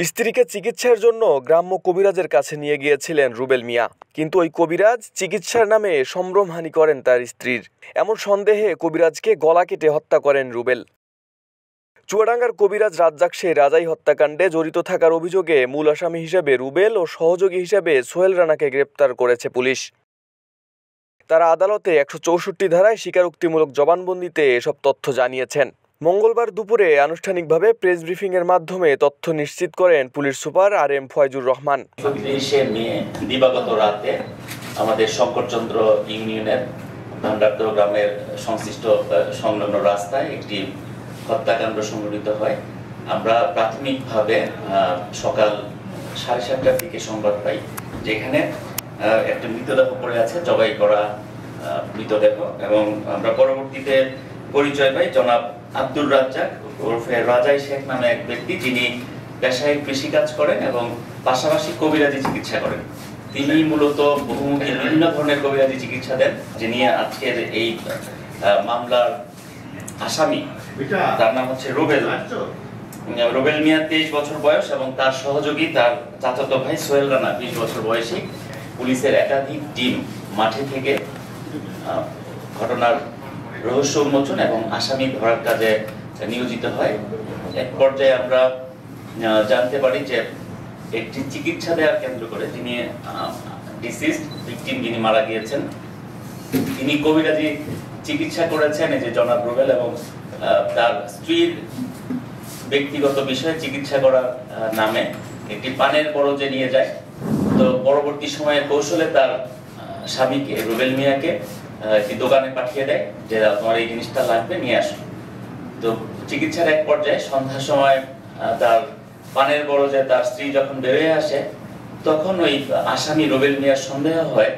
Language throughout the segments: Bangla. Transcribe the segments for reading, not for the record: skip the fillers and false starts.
স্ত্রীকে চিকিৎসার জন্য গ্রাম্য কবিরাজের কাছে নিয়ে গিয়েছিলেন রুবেল মিয়া, কিন্তু ওই কবিরাজ চিকিৎসার নামে সম্ভ্রমহানি করেন তার স্ত্রীর। এমন সন্দেহে কবিরাজকে গলা কেটে হত্যা করেন রুবেল। চুয়াডাঙ্গার কবিরাজ রাজ্জাক সেই রাজাই হত্যাকাণ্ডে জড়িত থাকার অভিযোগে মূল আসামি হিসেবে রুবেল ও সহযোগী হিসেবে সোহেল রানাকে গ্রেপ্তার করেছে পুলিশ। তারা আদালতে ১৬৪ ধারায় স্বীকারোক্তিমূলক জবানবন্দিতে এসব তথ্য জানিয়েছেন। মঙ্গলবার দুপুরে আনুষ্ঠানিকভাবে প্রেস ব্রিফিংয়ের মাধ্যমে তথ্য নিশ্চিত করেন police super RM Foyzur Rahman. ৩০শে মে দিবাগত রাতে আমাদের শঙ্করচন্দ্র ইউনিয়নের ভান্ডারদহ গ্রামের সংশ্লিষ্ট সংলগ্ন রাস্তায় একটি হত্যাকাণ্ড সংঘটিত হয়। আমরা প্রাথমিকভাবে সকাল 7:30টার দিকে সংবাদ পাই, যেখানে একটা মৃতদেহ পড়ে আছে, জবাই করা মৃতদেহ, এবং আমরা পরবর্তীতে পরিচয় পাই জনাব আব্দুর রাজ্জাক ওরফে রাজাই শেখ নামে এক ব্যক্তি, যিনি পেশায় কৃষিকাজ করেন এবং পাশাপাশি কবিরাজি চিকিৎসা করেন। তিনি মূলত বহুমুখী বিভিন্ন ধরনের কবিরাজি চিকিৎসা দেন, যিনি আজকের এই মামলার আসামি, তার নাম হচ্ছে রুবেল মিয়া, 23 বছর বয়স, এবং তার সহযোগী তার চাচাতো ভাই সোহেল রানা, 20 বছর বয়সী। পুলিশের একাধিক টিম মাঠে থেকে ঘটনার রহস্য উন্মোচন এবং আসামি ধরার কাজে নিয়োজিত হয়। এক পর্যায়ে আমরা জানতে পারি যে একটি চিকিৎসা দেওয়ার কেন্দ্র করে যিনি ডিসিজড ভিকটিম, যিনি মারা গিয়েছেন, তিনি কবিরাজি চিকিৎসা করেছেন এই যে জনাব রুবেল, এবং তার স্ত্রীর ব্যক্তিগত বিষয়ে চিকিৎসা করার নামে একটি পানের বরজে নিয়ে যায়। তো পরবর্তী সময়ে কৌশলে তার স্বামীকে, রুবেল মিয়াকে, একটি দোকানে পাঠিয়ে দেয় যে তোমার এই জিনিসটা লাগবে, নিয়ে আসো। তো চিকিৎসার এক পর্যায়ে সন্ধ্যার সময় তার পানের বরজে তার স্ত্রী যখন বেরিয়ে আসে, তখন ওই আসামি রুবেল মিয়ার সন্দেহ হয়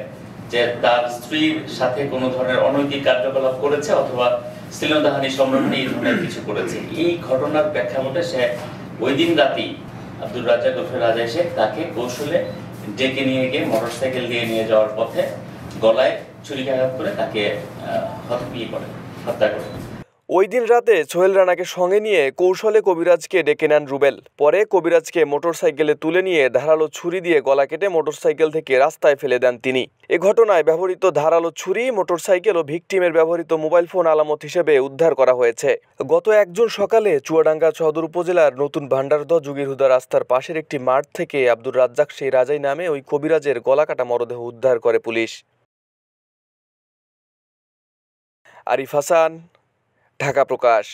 যে তার স্ত্রীর সাথে কোনো ধরনের অনৈতিক কার্যকলাপ করেছে অথবা শ্লীলতাহানি, সম্ভ্রমহানি, এই ধরনের কিছু করেছে। এই ঘটনার প্রেক্ষাপটে সে ওই দিন রাতেই আব্দুর রাজ্জাক ওরফে রাজাই শেখ তাকে কৌশলে ডেকে নিয়ে গিয়ে মোটরসাইকেল দিয়ে নিয়ে যাওয়ার পথে গলায় ছুরিকাঘাত করে তাকে হত্যা করে। ওই দিন রাতে সোহেল রানাকে সঙ্গে নিয়ে কৌশলে কবিরাজকে ডেকে নেন রুবেল। পরে কবিরাজকে মোটরসাইকেলে তুলে নিয়ে ধারালো ছুরি দিয়ে গলা কেটে মোটরসাইকেল থেকে রাস্তায় ফেলে দেন তিনি। এ ঘটনায় ব্যবহৃত ধারালো ছুরি, মোটরসাইকেল ও ভিকটিমের ব্যবহৃত মোবাইল ফোন আলামত হিসেবে উদ্ধার করা হয়েছে। গত 1 জুন সকালে চুয়াডাঙ্গা সদর উপজেলার নতুন ভান্ডারদহ যুগীর হুদা রাস্তার পাশের একটি মাঠ থেকে আব্দুর রাজ্জাক সেই রাজাই নামে ওই কবিরাজের গলাকাটা মরদেহ উদ্ধার করে পুলিশ। আরিফ হাসান, ঢাকা প্রকাশ।